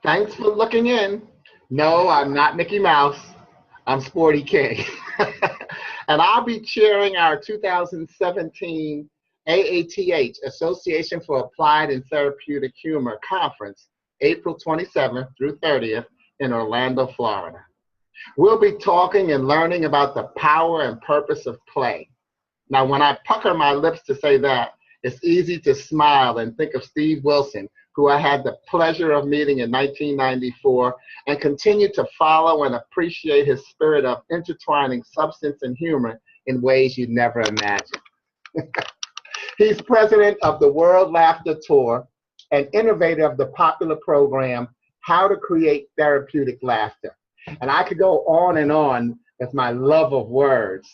Thanks for looking in. No, I'm not Mickey Mouse. I'm Sporty King. And I'll be chairing our 2017 AATH, Association for Applied and Therapeutic Humor Conference, April 27th through 30th in Orlando, Florida. We'll be talking and learning about the power and purpose of play. Now, when I pucker my lips to say that, it's easy to smile and think of Steve Wilson, who I had the pleasure of meeting in 1994 and continue to follow and appreciate his spirit of intertwining substance and humor in ways you'd never imagined. He's president of the World Laughter Tour and innovator of the popular program, How to Create Therapeutic Laughter. And I could go on and on with my love of words.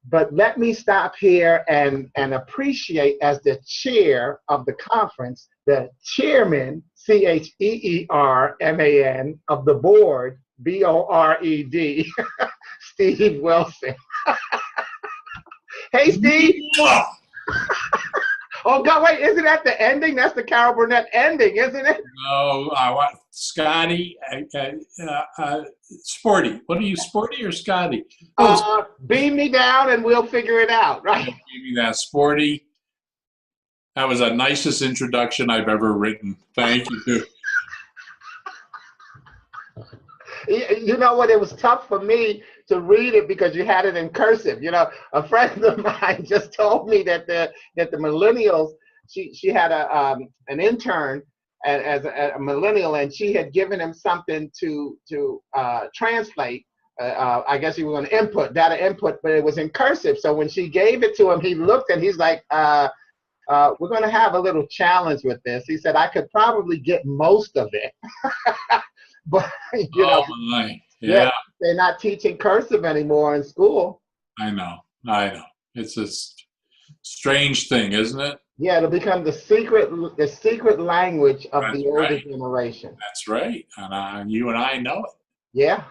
But let me stop here and appreciate, as the chair of the conference, the chairman, CHEERMAN, of the board, BORED, Steve Wilson. Hey, Steve. Oh, God, wait, isn't that the ending? That's the Carol Burnett ending, isn't it? No, I want Scotty, Sporty. What are you, Sporty or Scotty? Beam me down and we'll figure it out, right? Beam me down, Sporty. That was the nicest introduction I've ever written. Thank you. You know what? It was tough for me to read it because you had it in cursive. You know, a friend of mine just told me that the millennials. She had an intern as a millennial, and she had given him something to translate. I guess he was going to data input, but it was in cursive. So when she gave it to him, he looked and he's like, "We're going to have a little challenge with this." He said, "I could probably get most of it." But you know, yeah, they're not teaching cursive anymore in school. I know. It's a strange thing, isn't it? Yeah, it'll become the secret language of the older generation. That's right, and you and I know it. Yeah.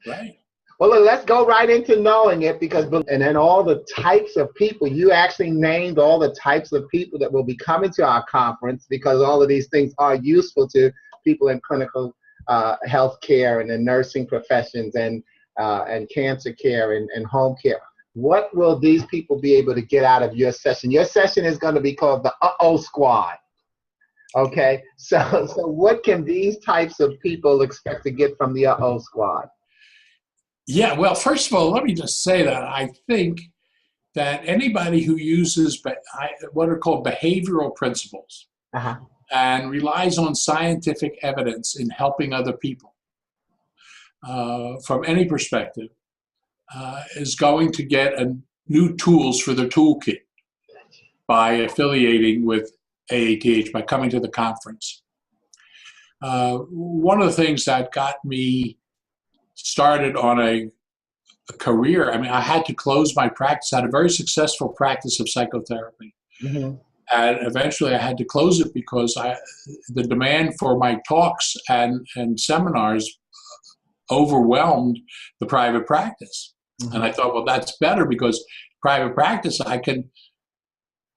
Right. Well, let's go right into knowing it, and then all the types of people. You actually named all the types of people that will be coming to our conference, because all of these things are useful to people in clinical healthcare and in nursing professions and cancer care and home care. What will these people be able to get out of your session? Your session is going to be called the Uh-Oh Squad. Okay, so what can these types of people expect to get from the Uh-Oh Squad? Yeah, well, first of all, let me just say that I think that anybody who uses what are called behavioral principles and relies on scientific evidence in helping other people from any perspective is going to get new tools for their toolkit by affiliating with AATH, by coming to the conference. One of the things that got me started on a career, I mean, I had to close my practice. I had a very successful practice of psychotherapy. Mm-hmm. And eventually I had to close it because the demand for my talks and seminars overwhelmed the private practice. Mm-hmm. And I thought, well, that's better, because private practice, I can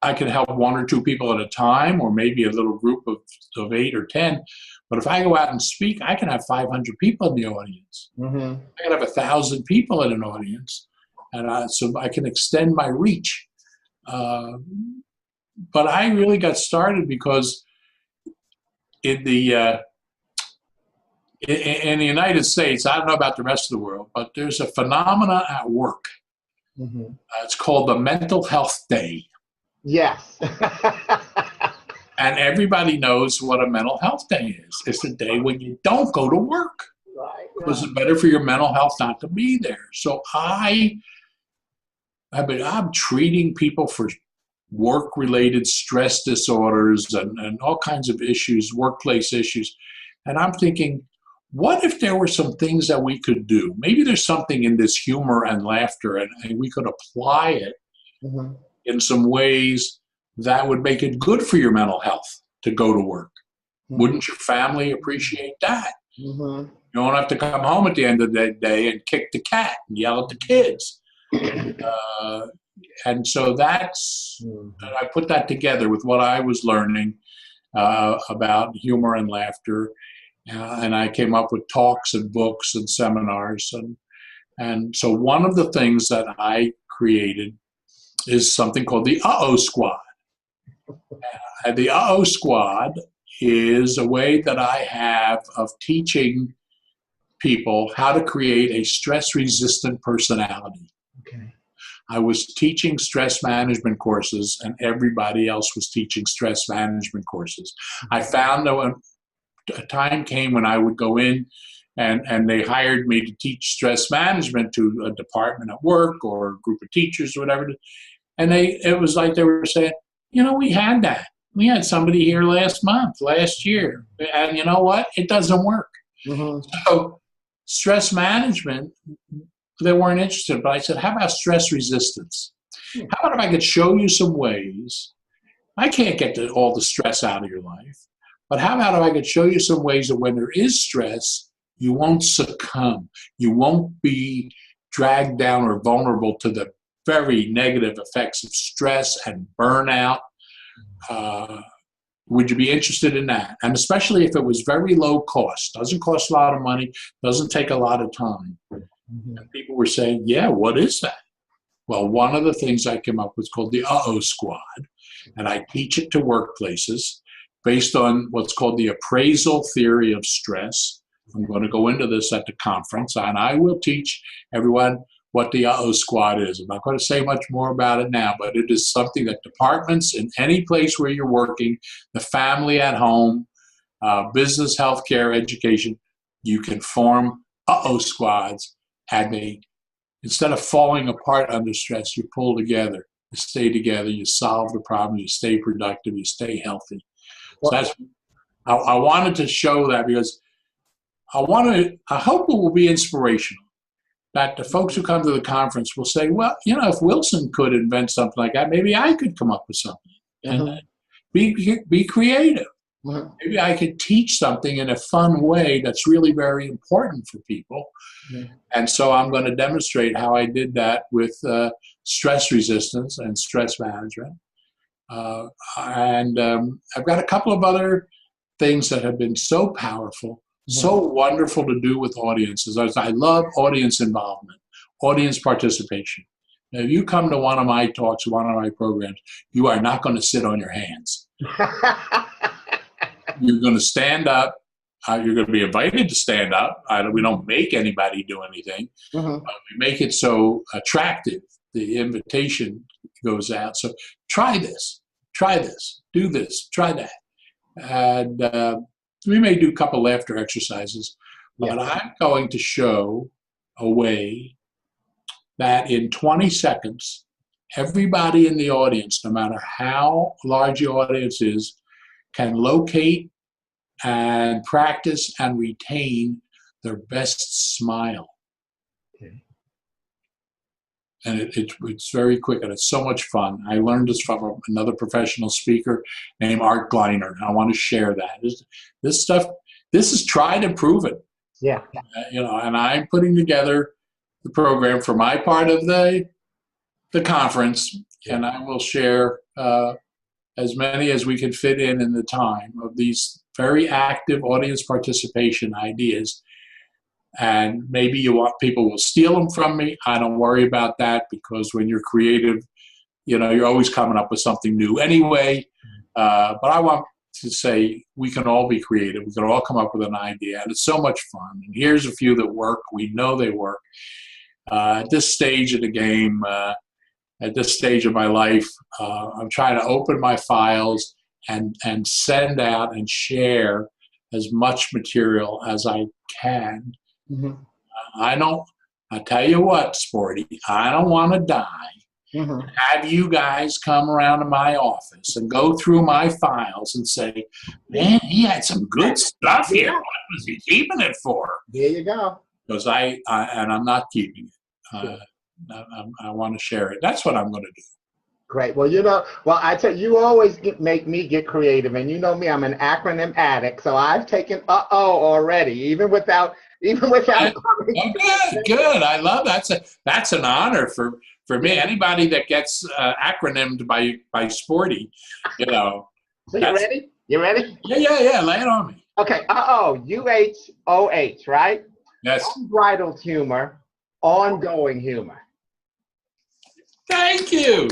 help one or two people at a time, or maybe a little group of 8 or 10. But if I go out and speak, I can have 500 people in the audience. Mm-hmm. I can have 1,000 people in an audience. And so I can extend my reach. But I really got started because in the United States, I don't know about the rest of the world, but there's a phenomenon at work. Mm-hmm. It's called the Mental Health Day. Yes. And everybody knows what a mental health day is. It's a day when you don't go to work. Right. Because it's better for your mental health not to be there. So I'm treating people for work-related stress disorders and all kinds of issues, workplace issues. And I'm thinking, what if there were some things that we could do? Maybe there's something in this humor and laughter, and we could apply it mm-hmm. in some ways that would make it good for your mental health to go to work. Mm-hmm. Wouldn't your family appreciate that? Mm-hmm. You don't have to come home at the end of the day and kick the cat and yell at the kids. And so that's, and I put that together with what I was learning about humor and laughter. And I came up with talks and books and seminars. And so one of the things that I created is something called the Uh-Oh Squad. And the Uh-Oh Squad is a way that I have of teaching people how to create a stress-resistant personality. Okay. I was teaching stress management courses, and everybody else was teaching stress management courses. I found that when a time came when I would go in and they hired me to teach stress management to a department at work or a group of teachers or whatever. And it was like they were saying, we had that. We had somebody here last year. And you know what? It doesn't work. Mm-hmm. So stress management, they weren't interested. But I said, how about stress resistance? How about if I could show you some ways? I can't get all the stress out of your life. But how about if I could show you some ways that when there is stress, you won't succumb. You won't be dragged down or vulnerable to the very negative effects of stress and burnout. Would you be interested in that? And especially if it was very low cost, doesn't cost a lot of money, doesn't take a lot of time. Mm-hmm. And people were saying, yeah, what is that? Well, one of the things I came up with called the Uh-Oh Squad, and I teach it to workplaces based on what's called the appraisal theory of stress. I'm going to go into this at the conference, and I will teach everyone what the Uh-Oh Squad is. I'm not going to say much more about it now, but it is something that departments in any place where you're working, the family at home, business, healthcare, education, you can form Uh-Oh Squads, and instead of falling apart under stress, you pull together, you stay together, you solve the problem, you stay productive, you stay healthy. So I wanted to show that because I hope it will be inspirational. That the folks who come to the conference will say, well, if Wilson could invent something like that, maybe I could come up with something. Mm-hmm. And be creative. Mm-hmm. Maybe I could teach something in a fun way that's really very important for people. Mm-hmm. And so I'm going to demonstrate how I did that with stress resistance and stress management. And I've got a couple of other things that have been so powerful, so wonderful to do with audiences. I love audience involvement, audience participation. Now, if you come to one of my talks, one of my programs, you are not going to sit on your hands. You're going to stand up. You're going to be invited to stand up. We don't make anybody do anything. Mm-hmm. We make it so attractive. The invitation goes out. So try this, do this, try that. And we may do a couple laughter exercises, but I'm going to show a way that in 20 seconds, everybody in the audience, no matter how large the audience is, can locate and practice and retain their best smile. Okay. And it's very quick, and it's so much fun. I learned this from another professional speaker named Art Gleiner. I want to share that. This stuff, this is tried and proven. Yeah. And I'm putting together the program for my part of the conference, and I will share as many as we can fit in the time of these very active audience participation ideas. And maybe people will steal them from me. I don't worry about that, because when you're creative, you're always coming up with something new anyway. But I want to say we can all be creative. We can all come up with an idea, and it's so much fun. And here's a few that work. We know they work. At this stage of the game, at this stage of my life, I'm trying to open my files and send out and share as much material as I can. Mm-hmm. I tell you what, Sporty, I don't want to die. Mm-hmm. Have you guys come around to my office and go through my files and say, man, he had some good stuff here. What was he keeping it for? There you go. Because I'm not keeping it. I want to share it. That's what I'm going to do. Great. Well, I tell you, you always make me get creative, and you know me, I'm an acronym addict. So I've taken already, even without. Good. I love that. That's an honor for me. Anybody that gets acronymed by Sporty, So you ready? You ready? Yeah. Lay it on me. Okay. UHOH, right? Yes. Unbridled humor, ongoing humor. Thank you.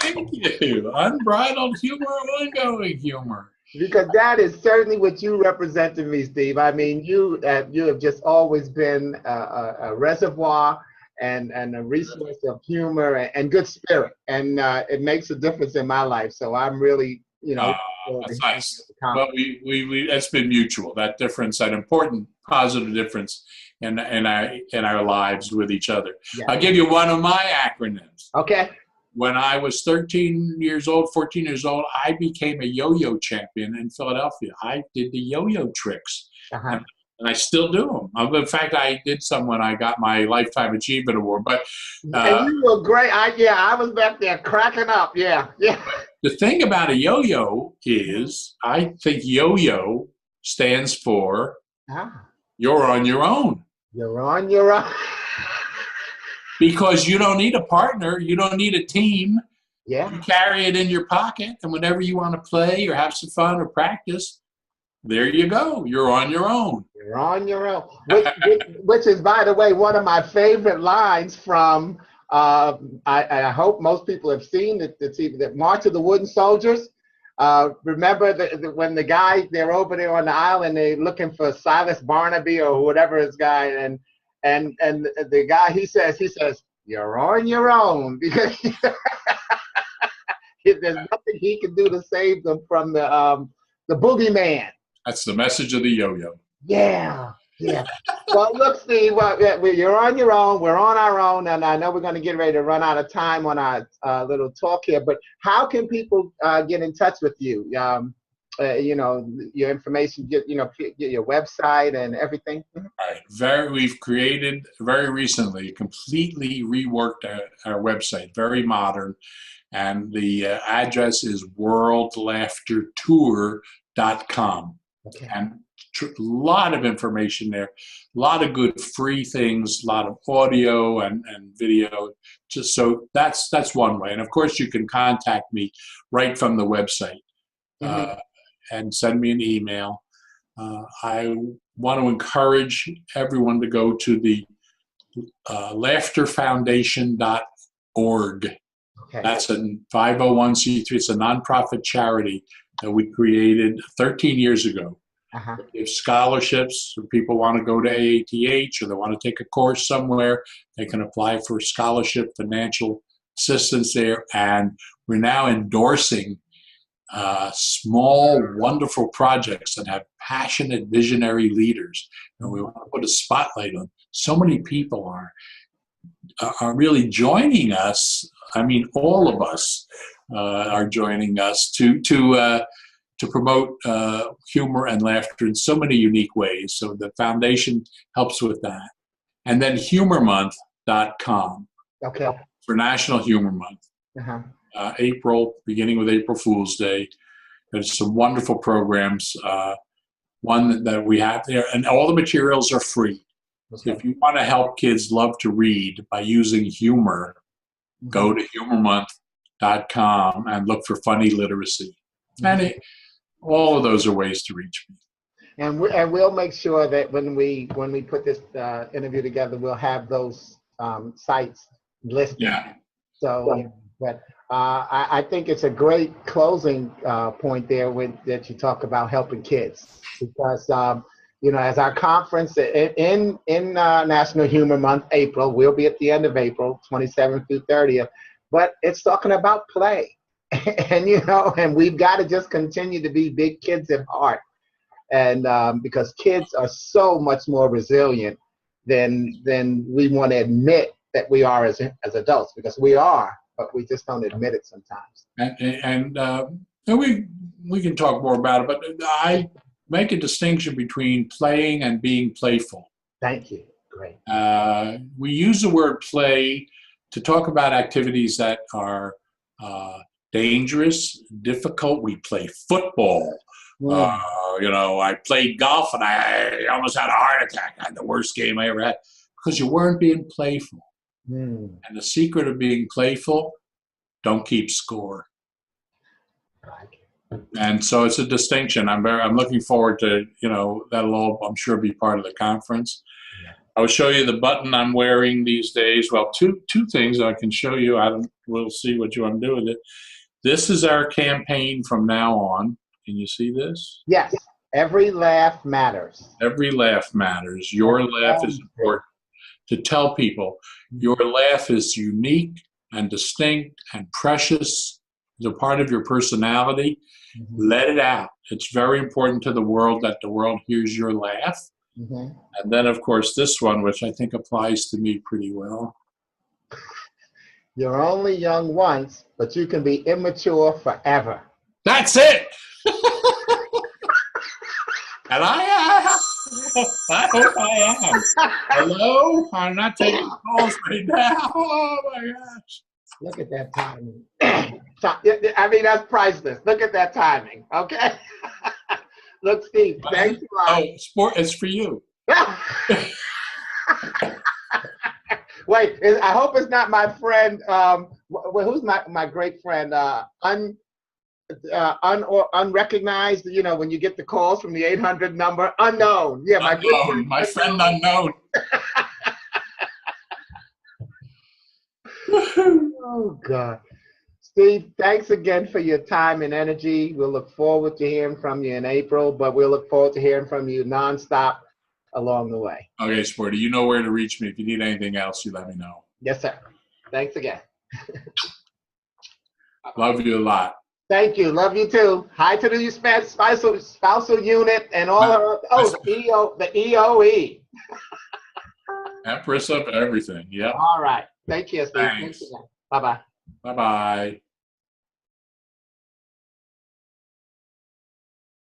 Thank you. Unbridled humor, ongoing humor. Because that is certainly what you represent to me, Steve. I mean, you have just always been a reservoir and a resource of humor and good spirit, and it makes a difference in my life. So I'm really, That's nice. Well, we that's been mutual. That difference, that important, positive difference in our lives with each other. Yeah. I'll give you one of my acronyms. Okay. When I was 13 years old, 14 years old, I became a yo-yo champion in Philadelphia. I did the yo-yo tricks, and I still do them. In fact, I did some when I got my Lifetime Achievement Award. But and you were great. I was back there cracking up. Yeah. The thing about a yo-yo is, I think yo-yo stands for you're on your own. You're on your own. Because you don't need a partner. You don't need a team. Yeah. You carry it in your pocket, and whenever you want to play or have some fun or practice, there you go. You're on your own. You're on your own. Which is, by the way, one of my favorite lines from, I hope most people have seen it, the March of the Wooden Soldiers. Remember when the guy, they're over there on the island, they're looking for Silas Barnaby or whatever his guy, and the guy, he says, you're on your own, because there's nothing he can do to save them from the boogeyman. That's the message of the yo-yo. Yeah. Well, look, Steve, you're on your own. We're on our own, and I know we're going to get ready to run out of time on our little talk here. But how can people get in touch with you? Your information, get your website and everything. All right. We've created very recently, completely reworked our website, very modern, and the address is worldlaughtertour.com. Okay. And a lot of information there, a lot of good free things, a lot of audio and video. Just so that's one way. And of course, you can contact me right from the website. And send me an email. I want to encourage everyone to go to the laughterfoundation.org. Okay. That's a 501c3. It's a nonprofit charity that we created 13 years ago. If scholarships, if people want to go to AATH or they want to take a course somewhere, they can apply for scholarship, financial assistance there. And we're now endorsing small, wonderful projects that have passionate, visionary leaders, and we want to put a spotlight on. So many people are really joining us. I mean, all of us are joining us to promote humor and laughter in so many unique ways. So the foundation helps with that, and then humormonth.com. Okay. For National Humor Month. April, beginning with April Fool's Day. There's some wonderful programs. One that we have there, and all the materials are free. Okay. If you want to help kids love to read by using humor, go to humormonth.com and look for funny literacy. And all of those are ways to reach me. And we'll make sure that when we put this interview together, we'll have those sites listed. Yeah. So, but I think it's a great closing point there that you talk about helping kids, because as our conference in National Humor Month, April, we'll be at the end of April, 27th through 30th, but it's talking about play, and we've got to just continue to be big kids at heart, and because kids are so much more resilient than we want to admit that we are as adults, because we are. But we just don't admit it sometimes. And we can talk more about it, but I make a distinction between playing and being playful. Thank you. Great. We use the word play to talk about activities that are dangerous, difficult. We play football. I played golf and I almost had a heart attack. I had the worst game I ever had because you weren't being playful. And the secret of being playful, don't keep score. And so it's a distinction. I'm looking forward to, that'll all, I'm sure, be part of the conference. I'll show you the button I'm wearing these days. Well, two things I can show you. We'll see what you want to do with it. This is our campaign from now on. Can you see this? Yes. Every laugh matters. Every laugh matters. Your laugh is important. To tell people your laugh is unique and distinct and precious. It's a part of your personality. Let it out. It's very important to the world that the world hears your laugh. And then, of course, this one, which I think applies to me pretty well. You're only young once, but you can be immature forever. That's it. And I hope I am. Hello? I'm not taking calls right now. Oh, my gosh. Look at that timing. I mean, that's priceless. Look at that timing, okay? Look, Steve, thanks a lot. Oh, it's for you. Wait, I hope it's not my friend, who's my great friend, unrecognized, when you get the calls from the 800 number, unknown. Yeah, my friend unknown. Oh, God. Steve, thanks again for your time and energy. We'll look forward to hearing from you in April, but we'll look forward to hearing from you nonstop along the way. Okay, Sporty, you know where to reach me. If you need anything else, you let me know. Yes, sir. Thanks again. Love you a lot. Thank you. Love you too. Hi to the spousal unit and all the EOE. Empress of everything. Yep. All right. Thank you, Steve. Thanks. Bye-bye. Bye-bye.